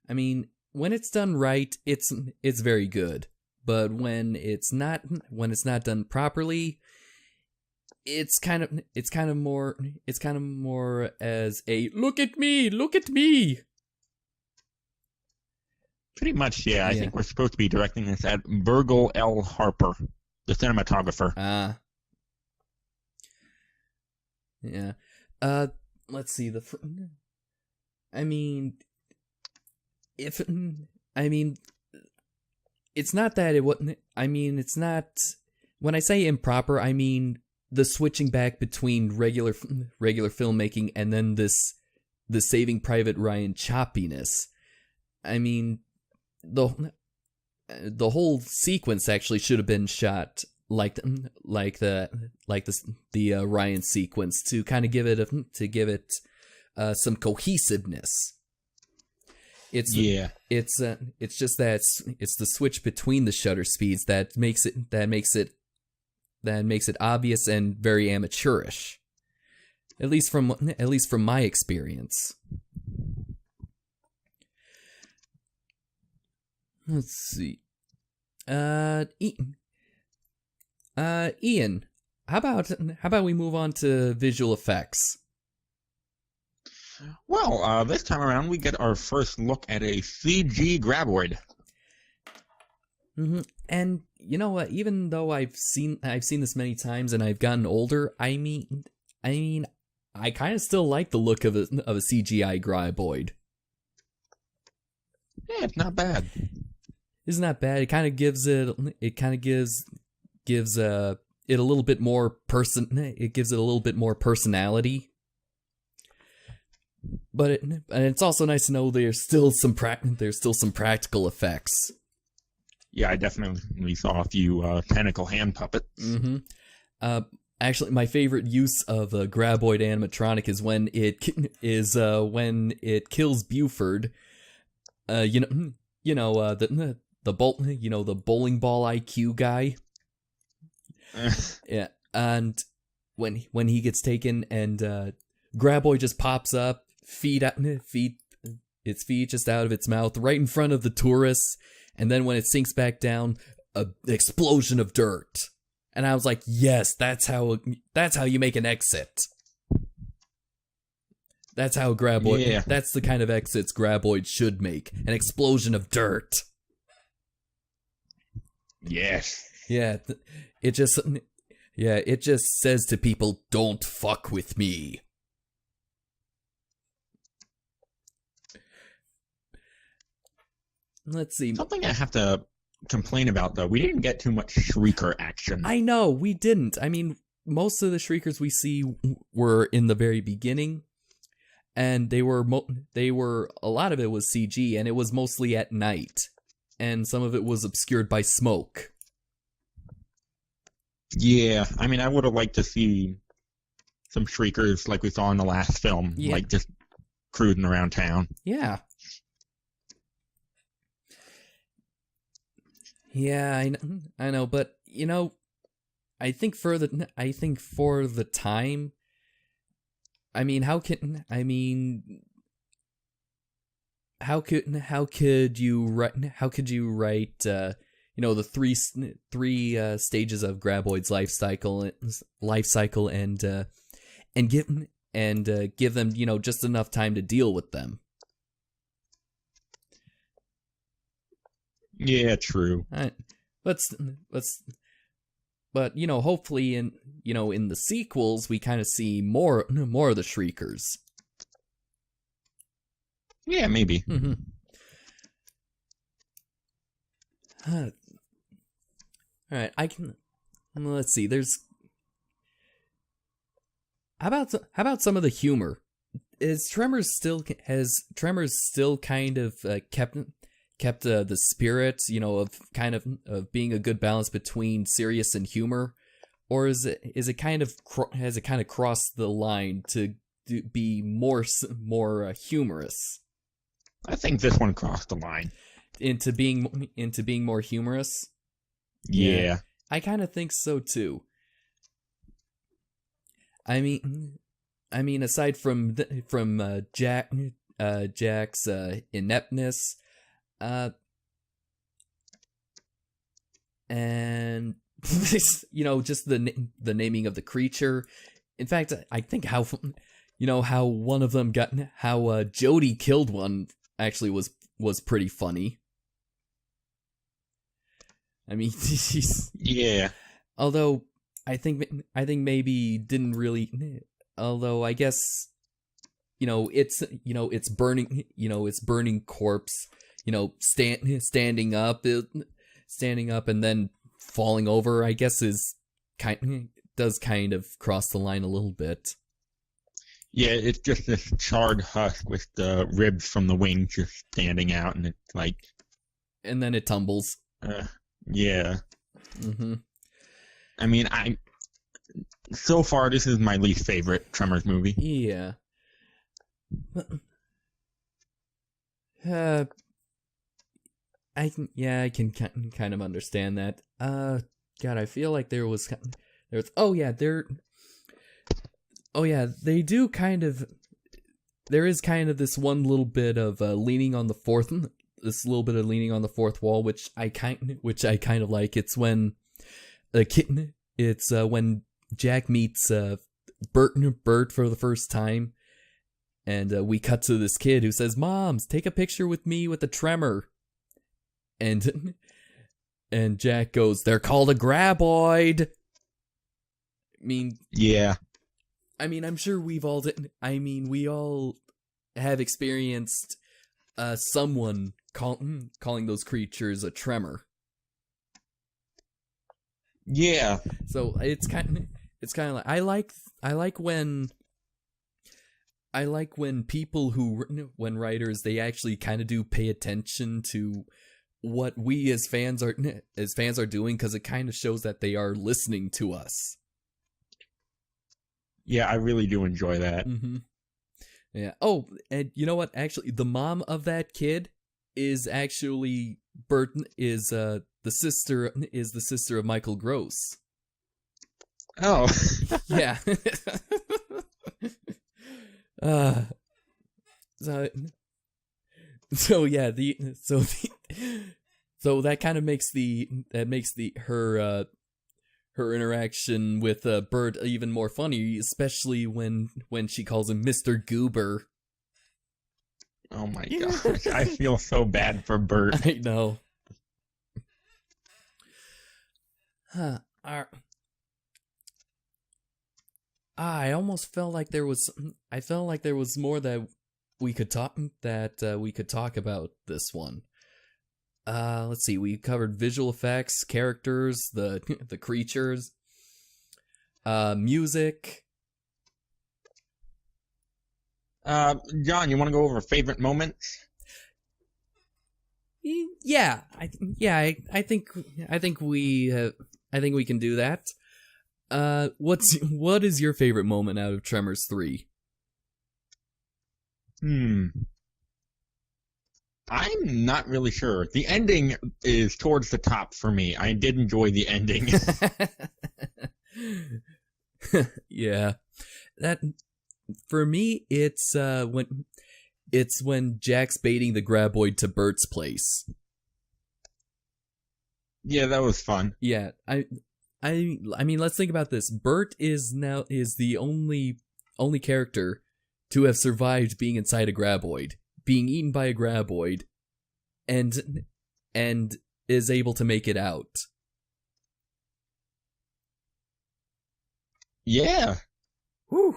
I mean, when it's done right, it's very good, but when it's not done properly, it's kind of more as a look at me. Pretty much, yeah. I think we're supposed to be directing this at Virgil L. Harper, the cinematographer. Yeah. Let's see. It's not that it wasn't. I mean, it's not. When I say improper, I mean the switching back between regular filmmaking and then the Saving Private Ryan choppiness. I mean, the whole sequence actually should have been shot like the Ryan sequence to kind of give it some cohesiveness. It's Yeah. it's just that it's the switch between the shutter speeds that makes it obvious and very amateurish. At least from my experience. Let's see. Ian, how about we move on to visual effects? Well, this time around we get our first look at a CG graboid. And you know what? Even though I've seen this many times and I've gotten older, I mean, I kind of still like the look of a CGI graboid. Yeah, it's not bad. Isn't that bad? It kind of gives it a little bit more personality. But it's also nice to know there's still some practical effects. Yeah, I definitely saw a few tentacle hand puppets. Actually, my favorite use of a graboid animatronic is when it kills Buford. The bowling ball IQ guy. Yeah, and when he gets taken and graboid just pops up, its feet just out of its mouth right in front of the tourists, and then when it sinks back down, an explosion of dirt. And I was like, yes, that's how you make an exit. That's how graboid. Yeah. That's the kind of exits graboid should make. An explosion of dirt. Yes. Yeah, it just says to people, don't fuck with me. Let's see. Something I have to complain about, though, we didn't get too much Shrieker action. I know, we didn't. I mean, most of the Shriekers we see were in the very beginning, and a lot of it was CG, and it was mostly at night, and some of it was obscured by smoke. Yeah, I mean, I would have liked to see some Shriekers like we saw in the last film, like just cruising around town. Yeah. Yeah, I know, but I think for the time, how could you write the three stages of graboid's life cycle and give them just enough time to deal with them. Yeah, true. But hopefully in the sequels we kind of see more of the Shriekers. Yeah, maybe. All right, let's see. How about some of the humor? Has Tremors still kind of kept the spirit, of being a good balance between serious and humor, or has it kind of crossed the line to be more humorous? I think this one crossed the line into being more humorous. Yeah. I kind of think so too. I mean, aside from Jack's ineptness. And just the naming of the creature. In fact, I think how one of them how Jody killed one actually was pretty funny. I mean, yeah. Although I think maybe didn't really. Although I guess it's burning corpse. Standing up and then falling over, I guess does kind of cross the line a little bit. Yeah, it's just this charred husk with the ribs from the wings just standing out, and it's like... And then it tumbles. Yeah. I mean, so far, this is my least favorite Tremors movie. Yeah. I can kind of understand that. God, I feel like oh yeah, they do kind of, there is kind of this one little bit of leaning on the fourth wall, which I kind of like. It's when when Jack meets Bert for the first time, and we cut to this kid who says, "Moms, take a picture with me with the tremor," and Jack goes, "They're called a graboid." Yeah. I'm sure we all have experienced someone calling those creatures a tremor. Yeah. So it's kind of like I like when people when writers, they actually kind of do pay attention to what we as fans are doing, because it kind of shows that they are listening to us. Yeah, I really do enjoy that. Mm-hmm. Yeah. Oh, and you know what? Actually, the mom of that kid is actually the sister of Michael Gross. Oh. Yeah. So that kind of makes her interaction with Bert even more funny, especially when she calls him Mr. Goober. Oh my gosh, I feel so bad for Bert. I know. I almost felt like there was more that we could talk about this one. Let's see. We covered visual effects, characters, the creatures, music. John, you want to go over favorite moments? Yeah, I think we can do that. What is your favorite moment out of Tremors 3? I'm not really sure. The ending is towards the top for me. I did enjoy the ending. Yeah. That, for me, it's when Jack's baiting the graboid to Bert's place. Yeah, that was fun. Yeah, I mean, let's think about this. Bert is the only character to have survived being inside a graboid, being eaten by a graboid, and is able to make it out. Yeah. Whew.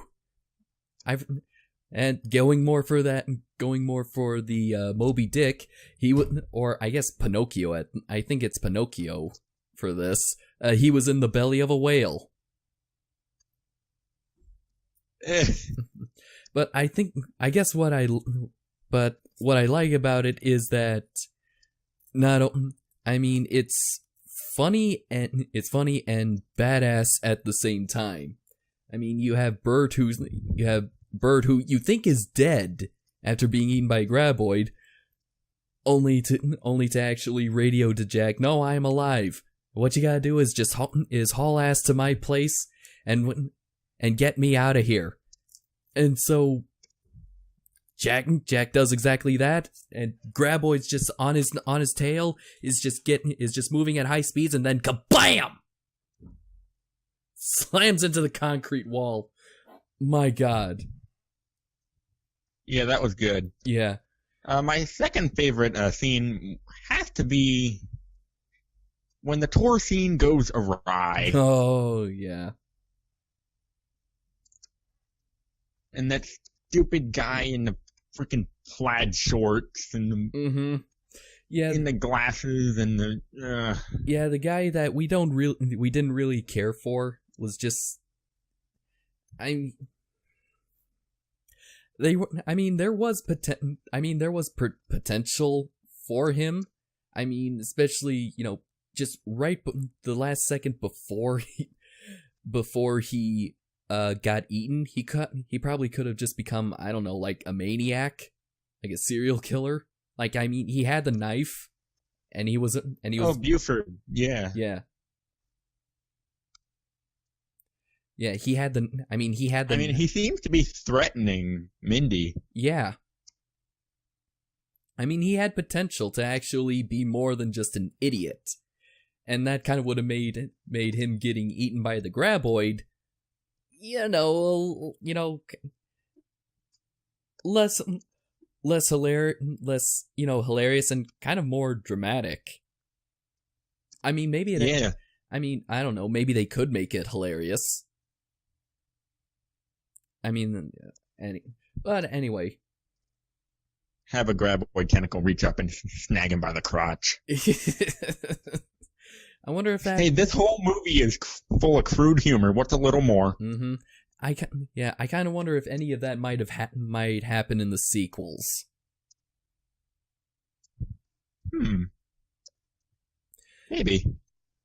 Going more for the Moby Dick, he would, or I guess Pinocchio. I think it's Pinocchio for this. He was in the belly of a whale. But what I like about it is that it's funny and badass at the same time. I mean, you have Bert who you think is dead after being eaten by a graboid, only to actually radio to Jack, "No, I am alive. What you gotta do is just haul ass to my place and get me out of here." And so Jack does exactly that, and graboid's just on his tail, is just moving at high speeds, and then kablam! Slams into the concrete wall. My God. Yeah, that was good. Yeah. My second favorite scene has to be when the tour scene goes awry. Oh, yeah. And that stupid guy in the freaking plaid shorts and the in the glasses and the yeah, the guy that we didn't really care for was just there was potential for him. I mean, especially, just right the last second before he got eaten, he probably could have just become, I don't know, like a maniac, like a serial killer. Like, I mean, he had the knife, and he was. Oh, Buford. Yeah. Yeah. Yeah, he had the. I mean, he had the. I mean, he seems to be threatening Mindy. Yeah. I mean, he had potential to actually be more than just an idiot. And that kind of would have made him getting eaten by the graboid, less hilarious and kind of more dramatic. I mean, maybe it. Yeah. I mean, I don't know. Maybe they could make it hilarious. I mean, but anyway. Have a graboid tentacle reach up and snag him by the crotch. I wonder if that. Hey, this whole movie is full of crude humor. What's a little more? Mm-hmm. I kind of wonder if any of that might happen in the sequels. Maybe.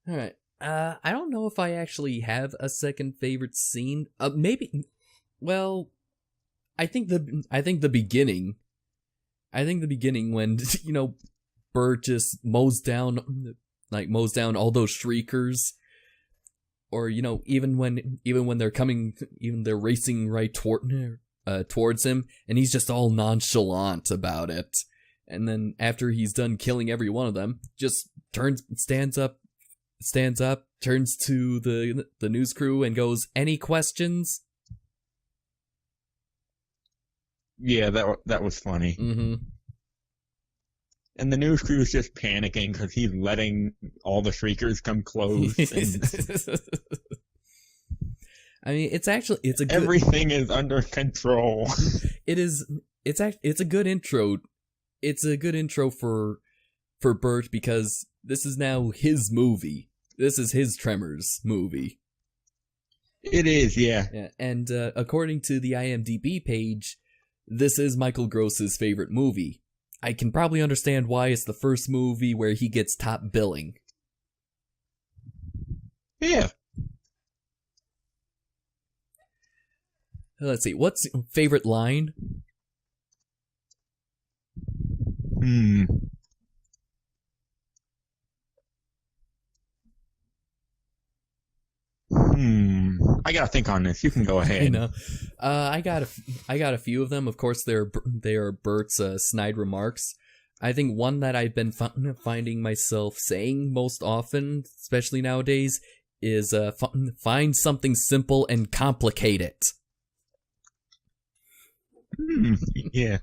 All right. I don't know if I actually have a second favorite scene. Maybe. Well, I think the beginning. I think the beginning when Bert just mows down all those shriekers, or even when they're racing right towards him, and he's just all nonchalant about it. And then after he's done killing every one of them, just stands up, turns to the news crew and goes, "Any questions?" Yeah, that was funny. Mm-hmm. And the news crew is just panicking because he's letting all the shriekers come close. I mean, everything is under control. It's a good intro. It's a good intro for Bert, because this is now his movie. This is his Tremors movie. It is, yeah. And according to the IMDb page, this is Michael Gross's favorite movie. I can probably understand why it's the first movie where he gets top billing. Yeah. Let's see, what's your favorite line? I gotta think on this. You can go ahead. I got a few of them. Of course, they are Bert's snide remarks. I think one that I've been finding myself saying most often, especially nowadays, is find something simple and complicate it. Yeah.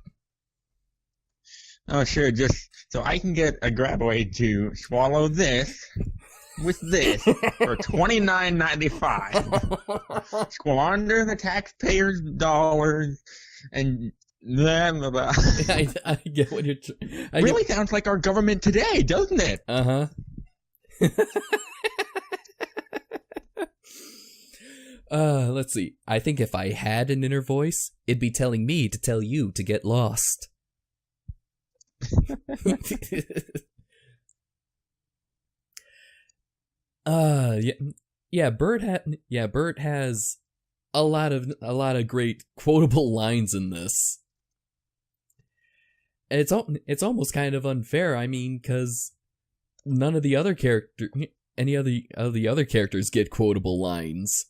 Oh, sure. Just so I can get a graboid to swallow this with this for $29.95. Squander the taxpayers' dollars and blah, blah, blah. I get what you're. Really sounds like our government today, doesn't it? Uh-huh. Let's see. I think if I had an inner voice, it'd be telling me to tell you to get lost. Bert has a lot of great quotable lines in this. It's almost kind of unfair. I mean, because none of the other any of the other characters get quotable lines.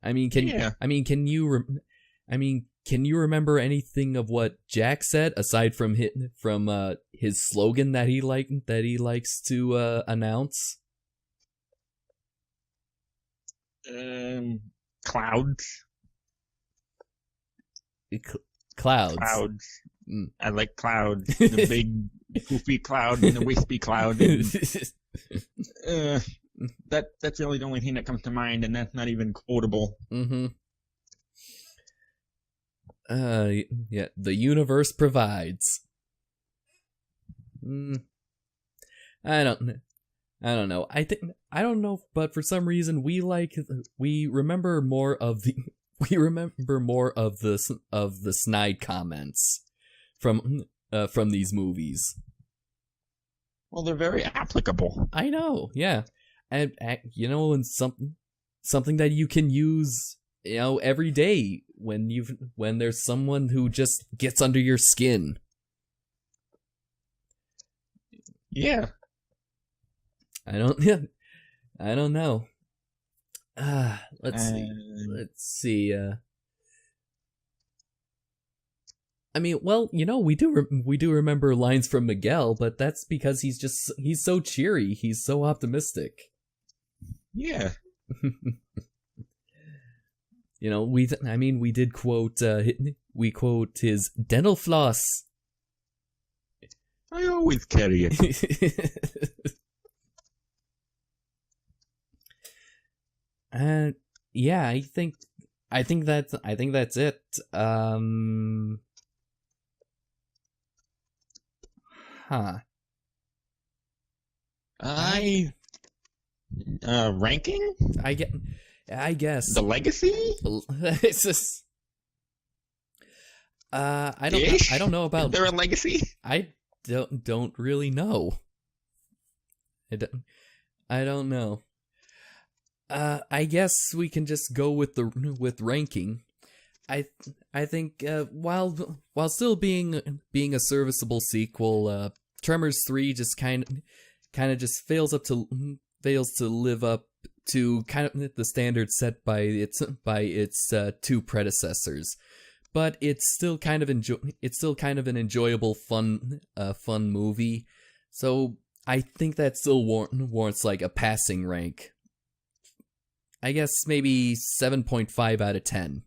I mean, can you remember anything of what Jack said aside from his slogan that he likes to announce? Clouds. Clouds. Clouds. I like clouds. The big poofy cloud and the wispy cloud. And, that's really the only thing that comes to mind, and that's not even quotable. Mm-hmm. Yeah, the universe provides. I don't know. I don't know, but for some reason we remember more of the snide comments from these movies. Well, they're very applicable. I know, yeah. And and something that you can use every day when there's someone who just gets under your skin. Yeah. I don't know. Let's see. I mean, well, we do remember lines from Miguel, but that's because he's so cheery. He's so optimistic. Yeah. We did quote his dental floss. I always carry it. Yeah, I think that's it. Ranking? I guess. The legacy? It's just, I don't know about. Is there a legacy? I don't really know. I don't know. I guess we can just go with ranking. I think while still being a serviceable sequel, Tremors 3 just kind of just fails to live up to kind of the standard set by its two predecessors. But it's still kind of an enjoyable fun movie. So I think that still warrants like a passing rank. I guess maybe 7.5 out of 10.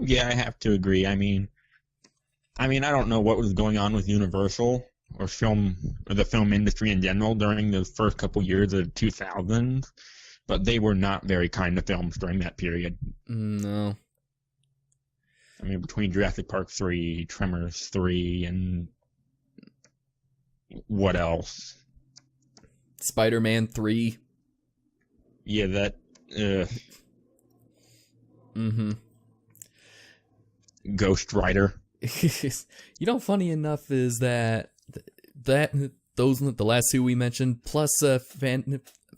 Yeah, I have to agree. I mean, I don't know what was going on with Universal or the film industry in general during the first couple years of the 2000s, but they were not very kind to films during that period. No. I mean, between Jurassic Park 3, Tremors 3, and what else? Spider-Man 3. Yeah, that. Ghost Rider. Funny enough is that those the last two we mentioned, plus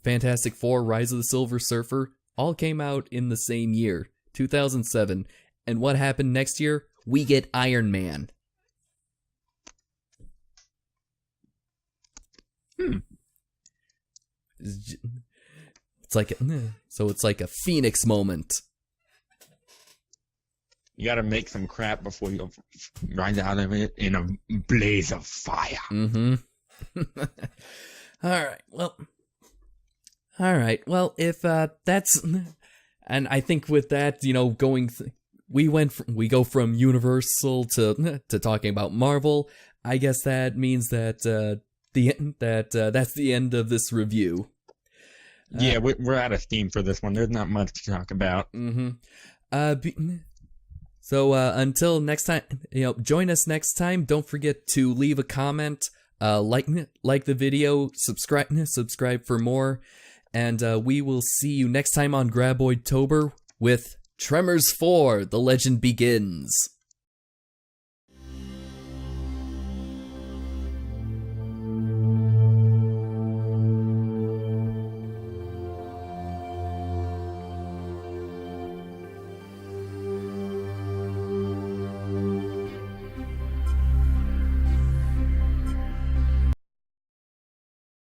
Fantastic Four: Rise of the Silver Surfer, all came out in the same year, 2007. And what happened next year? We get Iron Man. It's like a Phoenix moment. You gotta make some crap before you rise out of it in a blaze of fire. All right. Well, if that's, and I think with that, we go from Universal to talking about Marvel. I guess that means that that's the end of this review. Yeah, we're out of steam for this one. There's not much to talk about. So until next time, join us next time. Don't forget to leave a comment, like the video, subscribe for more, and we will see you next time on Graboid-tober with Tremors 4: The Legend Begins.